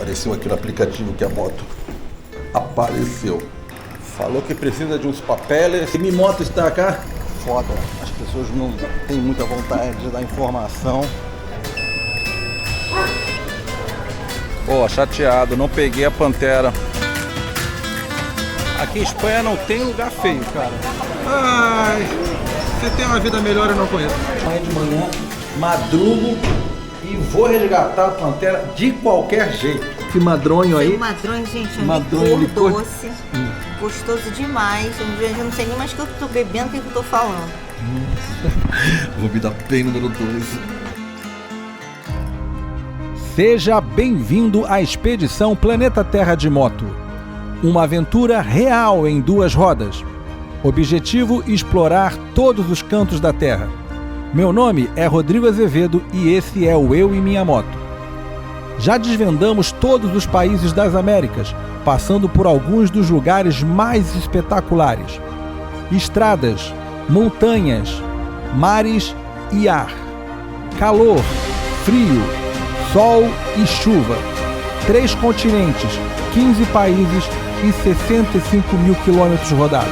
Apareceu aqui no aplicativo que a moto apareceu. Falou que precisa de uns papeles. Que minha moto está cá? Foda, as pessoas não têm muita vontade de dar informação. Pô, chateado, não peguei a Pantera. Aqui em Espanha não tem lugar feio, cara. Ai, você tem uma vida melhor, eu não conheço. Amanhã de manhã, madrugo e vou resgatar a Pantera de qualquer jeito. Que madronho aí. Madronho, gente, madronho, licor doce. Gostoso demais. Eu não sei nem mais o que eu tô bebendo, o que eu tô falando. Vou me dar bem número 2. Seja bem-vindo à Expedição Planeta Terra de Moto. Uma aventura real em 2 rodas. Objetivo: explorar todos os cantos da Terra. Meu nome é Rodrigo Azevedo e esse é o Eu e Minha Moto. Já desvendamos todos os países das Américas, passando por alguns dos lugares mais espetaculares. Estradas, montanhas, mares e ar. Calor, frio, sol e chuva. 3 continentes, 15 países e 65 mil quilômetros rodados.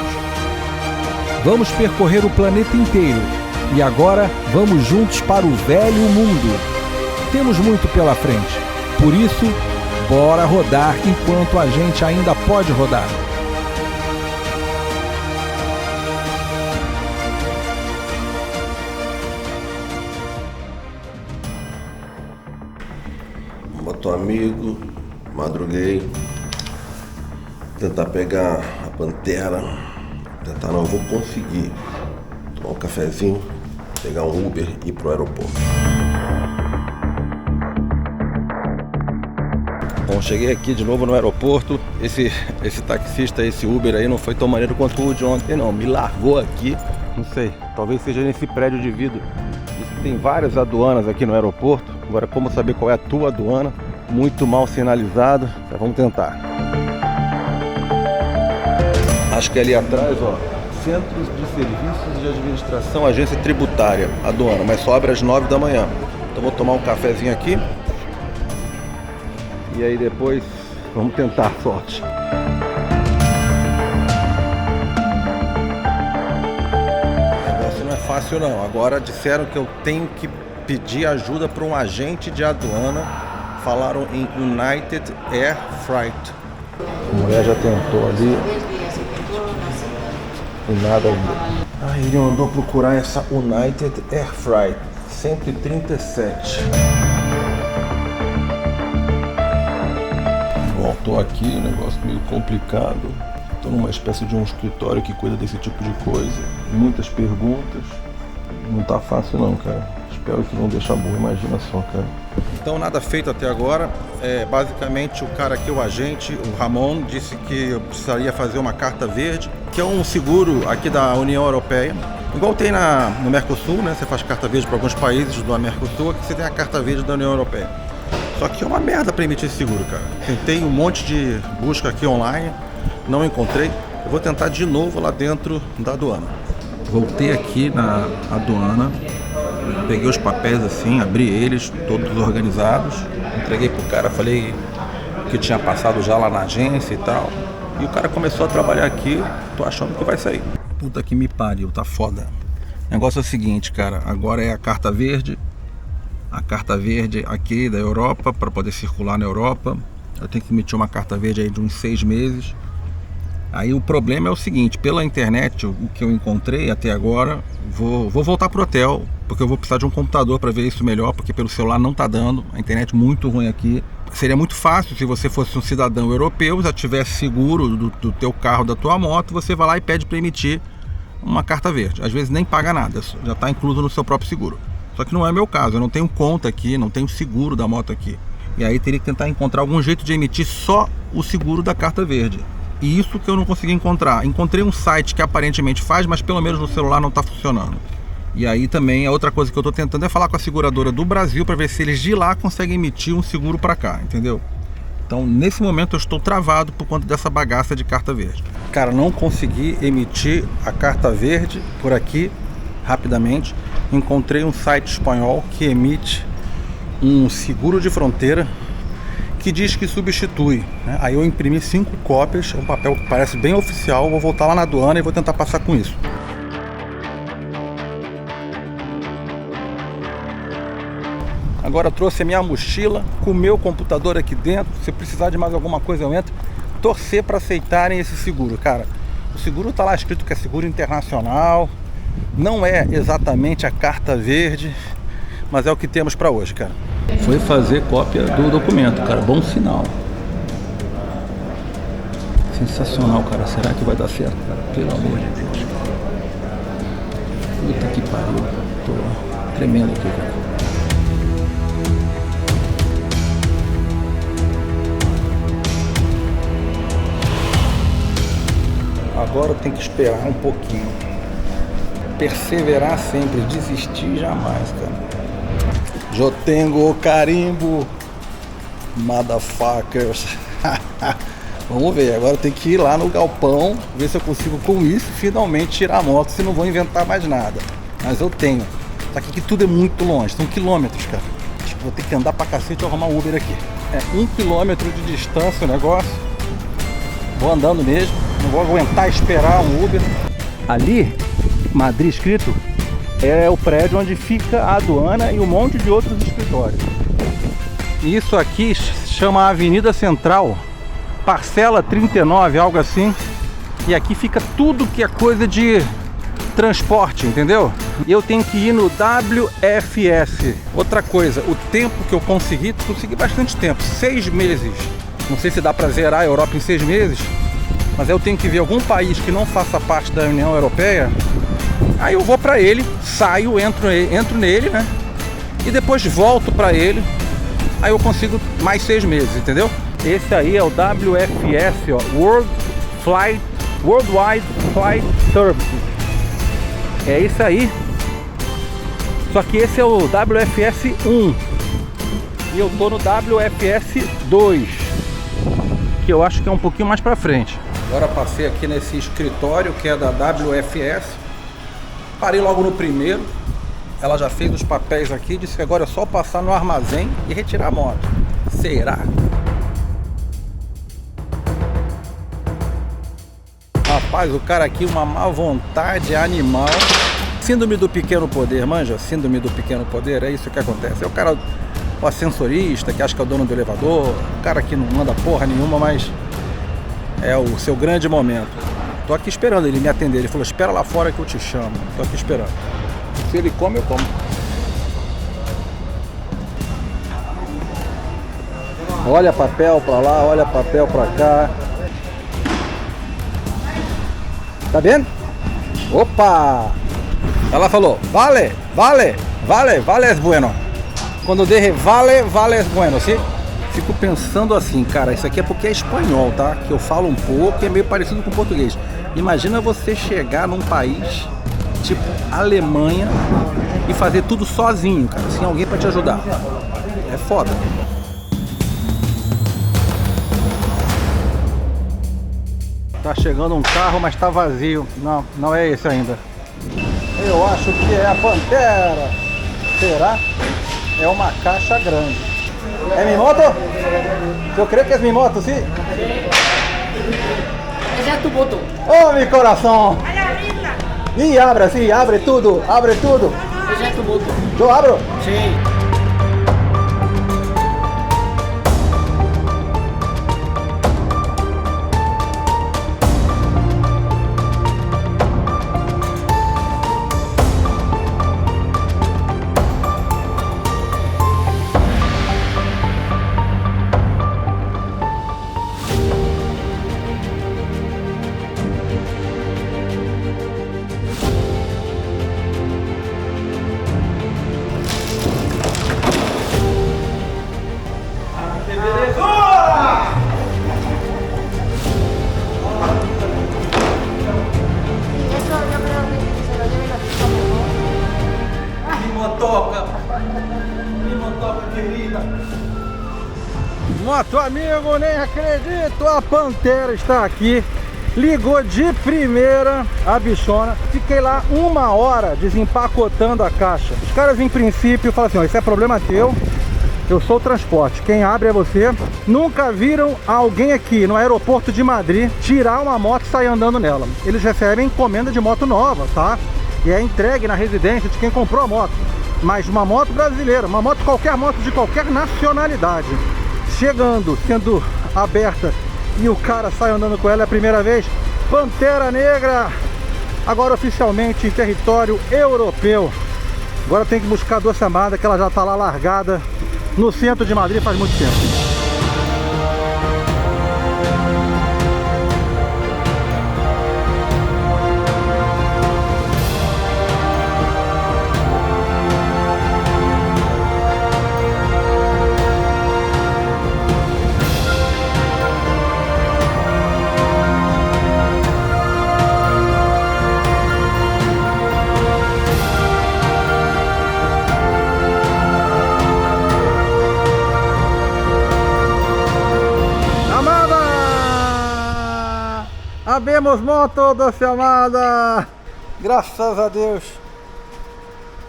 Vamos percorrer o planeta inteiro e agora vamos juntos para o velho mundo. Temos muito pela frente, por isso, bora rodar enquanto a gente ainda pode rodar. Moto amigo, madruguei. Tentar pegar a Pantera. Tentar, não vou conseguir. Tomar um cafezinho, pegar um Uber e ir pro aeroporto. Bom, cheguei aqui de novo no aeroporto. Esse taxista, esse Uber aí não foi tão maneiro quanto o de ontem, não. Me largou aqui. Não sei, talvez seja nesse prédio de vidro. Tem várias aduanas aqui no aeroporto. Agora, como saber qual é a tua aduana? Muito mal sinalizado. Então, vamos tentar. Acho que ali atrás, ó, Centros de Serviços de Administração, Agência Tributária, aduana, mas só abre às 9 da manhã. Então vou tomar um cafezinho aqui. E aí depois vamos tentar a sorte. O negócio não é fácil não. Agora disseram que eu tenho que pedir ajuda para um agente de aduana. Falaram em United Air Freight. A mulher já tentou ali. E nada ainda. Aí ele mandou procurar essa United Air Freight 137. Bom, tô aqui, um negócio meio complicado. Tô numa espécie de um escritório que cuida desse tipo de coisa. Muitas perguntas. Não tá fácil não, cara. Espero que não deixe burro, imagina só, cara. Então nada feito até agora. Basicamente o cara aqui, o agente, o Ramon, disse que eu precisaria fazer uma carta verde, que é um seguro aqui da União Europeia. Igual tem no Mercosul, né? Você faz carta verde para alguns países do Mercosul, aqui você tem a carta verde da União Europeia. Só que é uma merda para emitir esse seguro, cara. Tentei um monte de busca aqui online, não encontrei. Eu vou tentar de novo lá dentro da aduana. Voltei aqui na aduana, peguei os papéis assim, abri eles, todos organizados, entreguei pro cara, falei que tinha passado já lá na agência e tal. E o cara começou a trabalhar aqui, tô achando que vai sair. Puta que me pariu, tá foda. O negócio é o seguinte, cara, agora é a carta verde. A carta verde aqui da Europa, para poder circular na Europa. Eu tenho que emitir uma carta verde aí de uns 6 meses. Aí o problema é o seguinte, pela internet, o que eu encontrei até agora, vou voltar pro hotel, porque eu vou precisar de um computador para ver isso melhor, porque pelo celular não tá dando, a internet muito ruim aqui. Seria muito fácil se você fosse um cidadão europeu, já tivesse seguro do teu carro, da tua moto, você vai lá e pede para emitir uma carta verde. Às vezes nem paga nada, já está incluso no seu próprio seguro. Só que não é meu caso, eu não tenho conta aqui, não tenho seguro da moto aqui. E aí teria que tentar encontrar algum jeito de emitir só o seguro da carta verde. E isso que eu não consegui encontrar. Encontrei um site que aparentemente faz, mas pelo menos no celular não está funcionando. E aí também a outra coisa que eu estou tentando é falar com a seguradora do Brasil para ver se eles de lá conseguem emitir um seguro para cá, entendeu? Então nesse momento eu estou travado por conta dessa bagaça de carta verde. Cara, não consegui emitir a carta verde por aqui rapidamente. Encontrei um site espanhol que emite um seguro de fronteira que diz que substitui, né? Aí eu imprimi 5 cópias, é um papel que parece bem oficial, vou voltar lá na aduana e vou tentar passar com isso. Agora eu trouxe a minha mochila com o meu computador aqui dentro. Se precisar de mais alguma coisa eu entro. Torcer para aceitarem esse seguro, cara. O seguro tá lá escrito que é seguro internacional. Não é exatamente a carta verde, mas é o que temos para hoje, cara. Foi fazer cópia do documento, cara. Bom sinal. Sensacional, cara. Será que vai dar certo, cara? Pelo amor de Deus, cara. Puta que pariu. Tô tremendo aqui, cara. Agora eu tenho que esperar um pouquinho. Perseverar sempre, desistir jamais, cara. Eu tenho o carimbo, motherfuckers. Vamos ver, agora eu tenho que ir lá no galpão, ver se eu consigo com isso finalmente tirar a moto, se não vou inventar mais nada. Mas eu tenho. Só que aqui tudo é muito longe, são quilômetros, cara. Acho que vou ter que andar pra cacete e arrumar um Uber aqui. É 1 quilômetro de distância o negócio. Vou andando mesmo, não vou aguentar esperar um Uber. Ali, Madrid escrito, é o prédio onde fica a aduana e um monte de outros escritórios. Isso aqui chama Avenida Central, parcela 39, algo assim. E aqui fica tudo que é coisa de transporte, entendeu? E eu tenho que ir no WFS. Outra coisa, o tempo que eu consegui bastante tempo, 6 meses. Não sei se dá pra zerar a Europa em 6 meses, mas eu tenho que ver algum país que não faça parte da União Europeia. Aí eu vou pra ele, saio, entro nele, né? E depois volto pra ele. Aí eu consigo mais 6 meses, entendeu? Esse aí é o WFS, ó, Worldwide Flight Service. É isso aí. Só que esse é o WFS 1 e eu tô no WFS 2. Que eu acho que é um pouquinho mais pra frente. Agora passei aqui nesse escritório que é da WFS. Parei logo no primeiro. Ela já fez os papéis aqui. Disse que agora é só passar no armazém e retirar a moto. Será? Rapaz, o cara aqui, uma má vontade animal. Síndrome do pequeno poder, manja? Síndrome do pequeno poder, é isso que acontece. É o cara... o ascensorista, que acha que é o dono do elevador, o cara que não manda porra nenhuma, mas é o seu grande momento. Tô aqui esperando ele me atender. Ele falou, espera lá fora que eu te chamo. Tô aqui esperando. Se ele come, eu como. Olha papel pra lá, olha papel pra cá. Tá vendo? Opa! Ela falou, vale es bueno. Quando derre vale es bueno, sim? Fico pensando assim, cara, isso aqui é porque é espanhol, tá? Que eu falo um pouco e é meio parecido com o português. Imagina você chegar num país, tipo Alemanha, e fazer tudo sozinho, cara, sem alguém pra te ajudar. É foda. Tá chegando um carro, mas tá vazio. Não, não é esse ainda. Eu acho que é a Pantera. Será? É uma caixa grande. É mi moto? Eu creio que é mi moto, sim? Esa es tu moto. Oh, mi coração! E abre, sim, abre tudo, abre tudo. Esa es tu moto. Eu abro? Sí. Moto amigo, nem acredito, a Pantera está aqui. Ligou de primeira a bichona. Fiquei lá 1 hora desempacotando a caixa. Os caras em princípio falam assim, ó, isso é problema teu. Eu sou o transporte, quem abre é você. Nunca viram alguém aqui no aeroporto de Madrid tirar uma moto e sair andando nela. Eles recebem encomenda de moto nova, tá? E é entregue na residência de quem comprou a moto. Mas uma moto brasileira, uma moto, qualquer moto de qualquer nacionalidade, chegando, sendo aberta e o cara sai andando com ela é a primeira vez. Pantera Negra, agora oficialmente em território europeu. Agora tem que buscar a Doce Amada, que ela já tá lá largada no centro de Madrid faz muito tempo. Habemos moto, Doce Amada! Graças a Deus,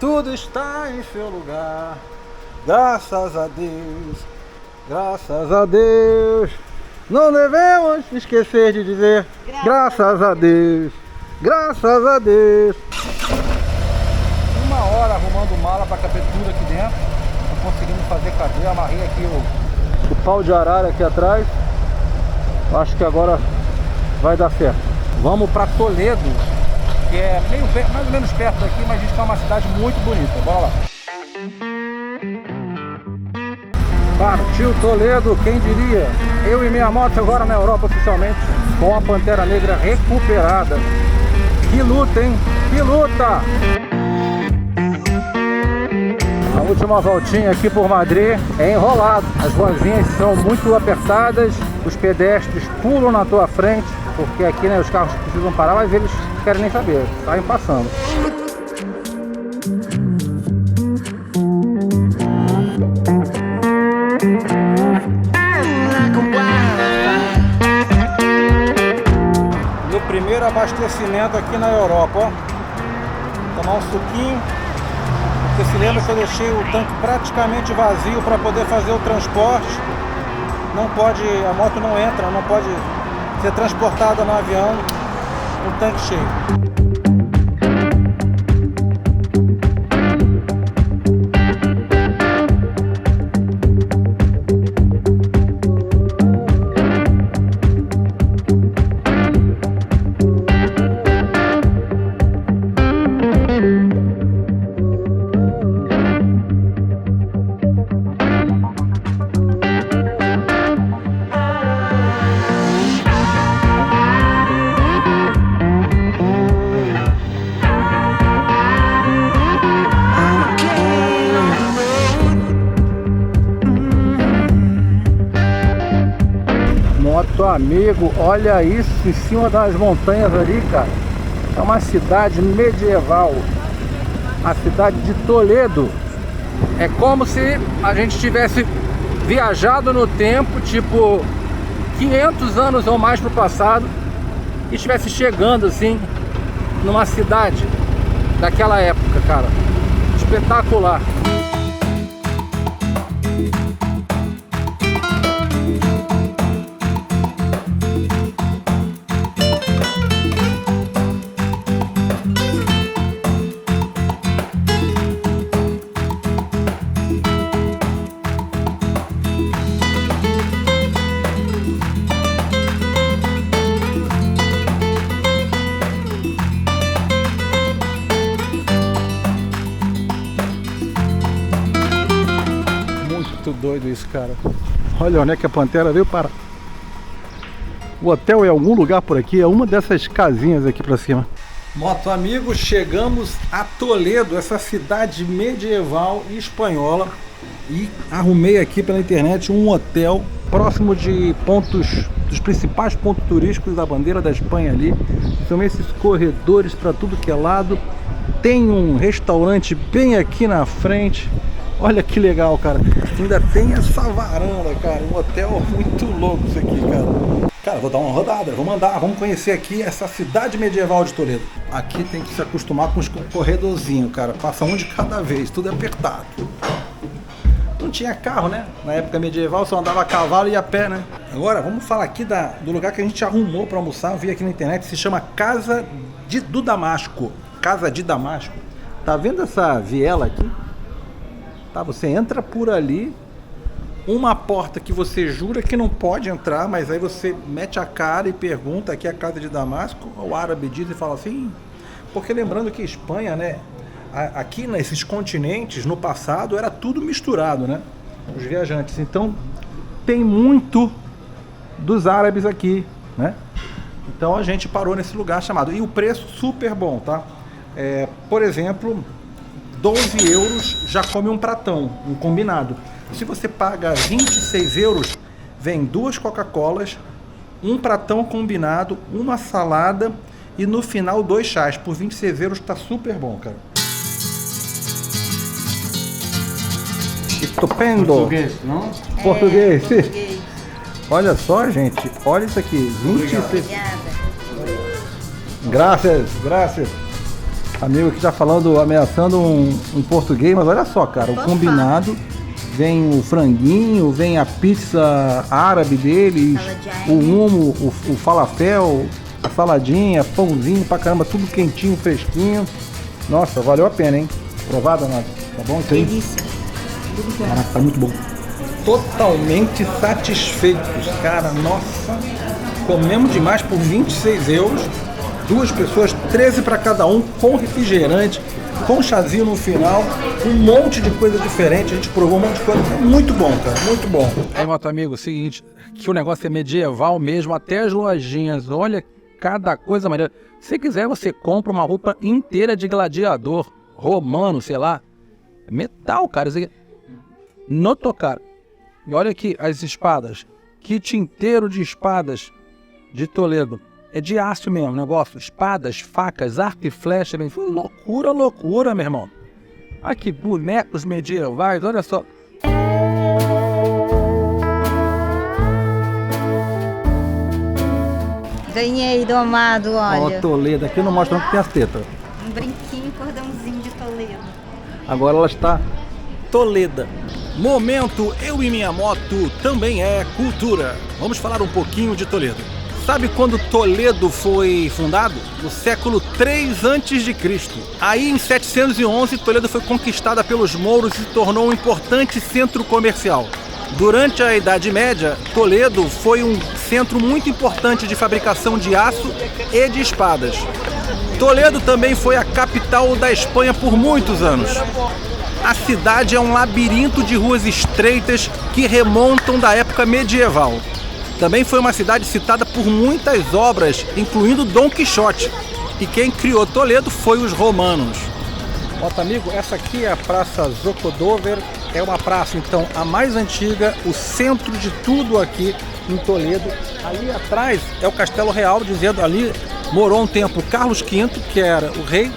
tudo está em seu lugar. Graças a Deus, graças a Deus. Não devemos esquecer de dizer graças a Deus, graças a Deus. Uma hora arrumando mala para caber tudo aqui dentro. Não conseguimos fazer cadeia, amarrei aqui o pau de arara aqui atrás. Acho que agora vai dar certo. Vamos para Toledo, que é mais ou menos perto daqui, mas diz que é uma cidade muito bonita. Bora lá. Partiu Toledo, quem diria? Eu e minha moto agora na Europa oficialmente, com a Pantera Negra recuperada. Que luta, hein? Que luta! A última voltinha aqui por Madrid é enrolado. As ruazinhas são muito apertadas, os pedestres pulam na tua frente, porque aqui, né, os carros precisam parar, mas eles não querem nem saber, saem passando. Meu primeiro abastecimento aqui na Europa, ó. Tomar um suquinho. Você se lembra que eu deixei o tanque praticamente vazio para poder fazer o transporte. Não pode, a moto não entra, não pode ser transportada no avião com o tanque cheio. Amigo, olha isso em cima das montanhas ali, cara. É uma cidade medieval, a cidade de Toledo. É como se a gente tivesse viajado no tempo, tipo 500 anos ou mais pro passado, e estivesse chegando assim numa cidade daquela época, cara. Espetacular. Doido isso, cara. Olha onde é que a Pantera veio parar. O hotel é algum lugar por aqui, é uma dessas casinhas aqui pra cima. Moto amigos, chegamos a Toledo, essa cidade medieval e espanhola, e arrumei aqui pela internet um hotel próximo de pontos, dos principais pontos turísticos da bandeira da Espanha ali. São esses corredores para tudo que é lado. Tem um restaurante bem aqui na frente. Olha que legal, cara. Ainda tem essa varanda, cara. Um hotel muito louco isso aqui, cara. Cara, vou dar uma rodada, vamos andar, vamos conhecer aqui essa cidade medieval de Toledo. Aqui tem que se acostumar com os corredorzinhos, cara. Passa um de cada vez, tudo é apertado. tinha carro, né? Na época medieval só andava a cavalo e a pé, né? Agora, vamos falar aqui do lugar que a gente arrumou para almoçar. Eu vi aqui na internet, se chama do Damasco. Casa de Damasco. Tá vendo essa viela aqui? Tá, você entra por ali, uma porta que você jura que não pode entrar, mas aí você mete a cara e pergunta, aqui é a Casa de Damasco, o árabe diz e fala assim, porque lembrando que Espanha, né? Aqui nesses continentes, no passado, era tudo misturado, né? Os viajantes. Então, tem muito dos árabes aqui, né? Então, a gente parou nesse lugar chamado... E o preço super bom, tá? Por exemplo, 12 euros já come um pratão, um combinado. Se você paga 26 euros, vem 2 Coca-Colas, um pratão combinado, uma salada e no final 2 chás. Por 26 euros tá super bom, cara. Estupendo. Português, não? Português. Português. Olha só, gente. Olha isso aqui. 26. Obrigada. Graças. Amigo aqui tá falando, ameaçando um português, mas olha só, cara. O combinado vem o franguinho, vem a pizza árabe deles, o hummo, o falafel, a saladinha, pãozinho pra caramba, tudo quentinho, fresquinho. Nossa, valeu a pena, hein? Provada, Nath? Tá bom isso aí? Delícia. Caraca, tá muito bom. Totalmente satisfeitos, cara. Nossa, comemos demais por 26 euros. 2 pessoas, 13 para cada um, com refrigerante, com chazinho no final, um monte de coisa diferente. A gente provou um monte de coisa. Muito bom, cara, muito bom. Aí, meu amigo, seguinte, que o negócio é medieval mesmo, até as lojinhas. Olha cada coisa maneira. Se quiser, você compra uma roupa inteira de gladiador, romano, sei lá. Metal, cara. Isso aqui. No tocar. E olha aqui as espadas. Kit inteiro de espadas de Toledo. É de aço mesmo o negócio. Espadas, facas, arco e flecha. Loucura, meu irmão. Aqui, bonecos medievais, olha só. Ganhei do amado, olha. Ó, Toledo. Aqui não mostra que tem as tetas. Um brinquinho, cordãozinho de Toledo. Agora ela está Toleda. Momento Eu e Minha Moto também é cultura. Vamos falar um pouquinho de Toledo. Sabe quando Toledo foi fundado? No século 3 a.C. Aí em 711 Toledo foi conquistada pelos mouros e se tornou um importante centro comercial. Durante a Idade Média, Toledo foi um centro muito importante de fabricação de aço e de espadas. Toledo também foi a capital da Espanha por muitos anos. A cidade é um labirinto de ruas estreitas que remontam da época medieval. Também foi uma cidade citada por muitas obras, incluindo Dom Quixote. E quem criou Toledo foi os romanos. Bota, amigo, essa aqui é a Praça Zocodover. É uma praça, então, a mais antiga, o centro de tudo aqui em Toledo. Ali atrás é o Castelo Real, dizendo ali morou um tempo Carlos V, que era o rei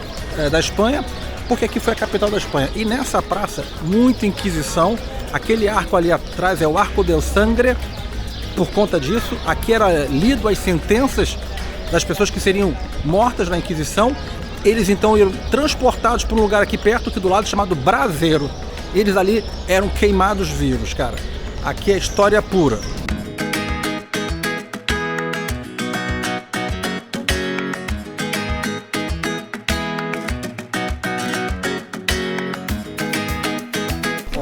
da Espanha, porque aqui foi a capital da Espanha. E nessa praça, muita Inquisição. Aquele arco ali atrás é o Arco del Sangre. Por conta disso, aqui era lido as sentenças das pessoas que seriam mortas na Inquisição. Eles então eram transportados para um lugar aqui perto, aqui do lado, chamado Braseiro. Eles ali eram queimados vivos, cara. Aqui é história pura.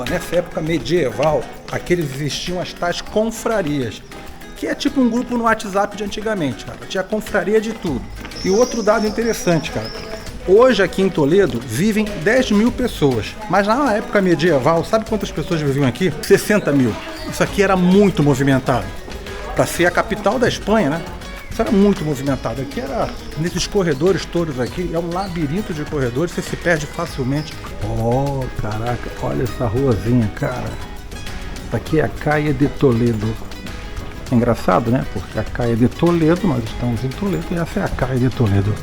Nessa época medieval, aqui existiam as tais confrarias, que é tipo um grupo no WhatsApp de antigamente, cara. Tinha confraria de tudo. E outro dado interessante, cara. Hoje aqui em Toledo vivem 10 mil pessoas, mas na época medieval, sabe quantas pessoas viviam aqui? 60 mil. Isso aqui era muito movimentado. Para ser a capital da Espanha, né? Isso era muito movimentado. Aqui era, nesses corredores todos aqui, é um labirinto de corredores, você se perde facilmente. Oh, caraca, olha essa ruazinha, cara. Aqui é a Caia de Toledo. É engraçado, né? Porque a Caia de Toledo, nós estamos em Toledo e essa é a Caia de Toledo.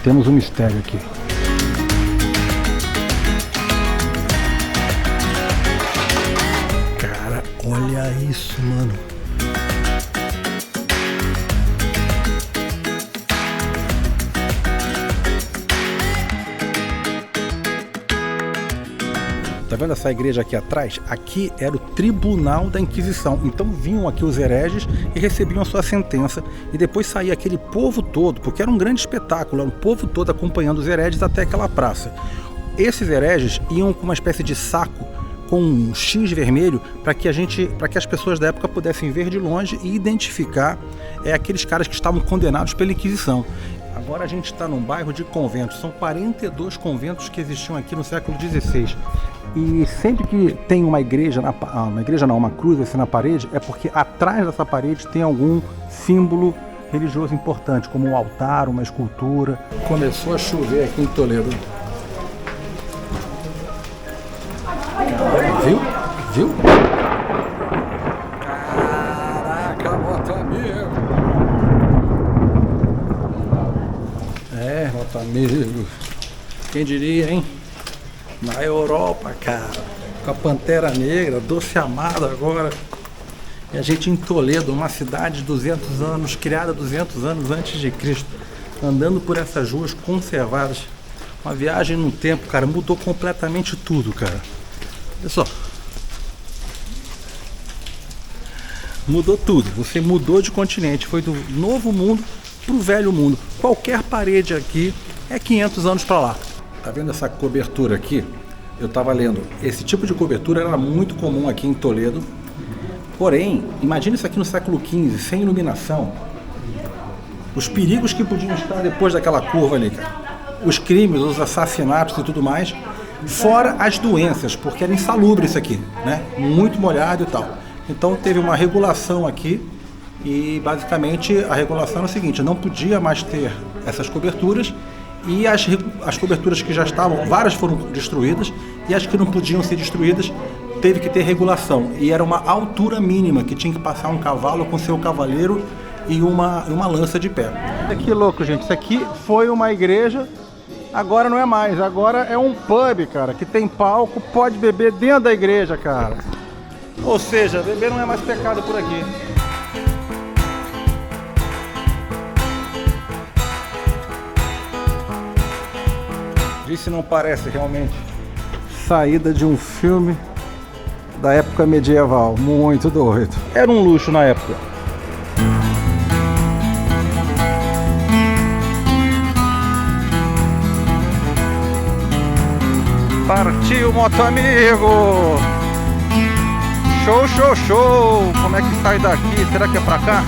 Temos um mistério aqui. Cara, olha isso, mano. Tá vendo essa igreja aqui atrás? Aqui era o tribunal da Inquisição. Então vinham aqui os hereges e recebiam a sua sentença. E depois saía aquele povo todo, porque era um grande espetáculo, era um povo todo acompanhando os hereges até aquela praça. Esses hereges iam com uma espécie de saco com um X vermelho para que as pessoas da época pudessem ver de longe e identificar aqueles caras que estavam condenados pela Inquisição. Agora a gente está num bairro de conventos, são 42 conventos que existiam aqui no século XVI. E sempre que tem uma cruz assim na parede, é porque atrás dessa parede tem algum símbolo religioso importante, como um altar, uma escultura. Começou a chover aqui em Toledo. Viu? Caraca, moto amigo! Moto amigo. Quem diria, hein? Na Europa, cara. Com a Pantera Negra, Doce Amado agora. E a gente em Toledo, uma cidade de 200 anos, criada 200 anos antes de Cristo. Andando por essas ruas conservadas. Uma viagem no tempo, cara. Mudou completamente tudo, cara. Olha só. Mudou tudo. Você mudou de continente. Foi do novo mundo pro velho mundo. Qualquer parede aqui é 500 anos para lá. Tá vendo essa cobertura aqui? Eu tava lendo. Esse tipo de cobertura era muito comum aqui em Toledo. Porém, imagina isso aqui no século XV, sem iluminação. Os perigos que podiam estar depois daquela curva ali, cara. Os crimes, os assassinatos e tudo mais. Fora as doenças, porque era insalubre isso aqui, né? Muito molhado e tal. Então teve uma regulação aqui e basicamente a regulação era o seguinte: não podia mais ter essas coberturas e as coberturas que já estavam, várias foram destruídas e as que não podiam ser destruídas teve que ter regulação. E era uma altura mínima que tinha que passar um cavalo com seu cavaleiro e uma lança de pé. Que louco, gente. Isso aqui foi uma igreja. Agora não é mais, agora é um pub, cara, que tem palco, pode beber dentro da igreja, cara. Ou seja, beber não é mais pecado por aqui. Vê se não parece realmente saída de um filme da época medieval, muito doido. Era um luxo na época. Partiu, moto amigo! Show! Como é que sai daqui? Será que é pra cá?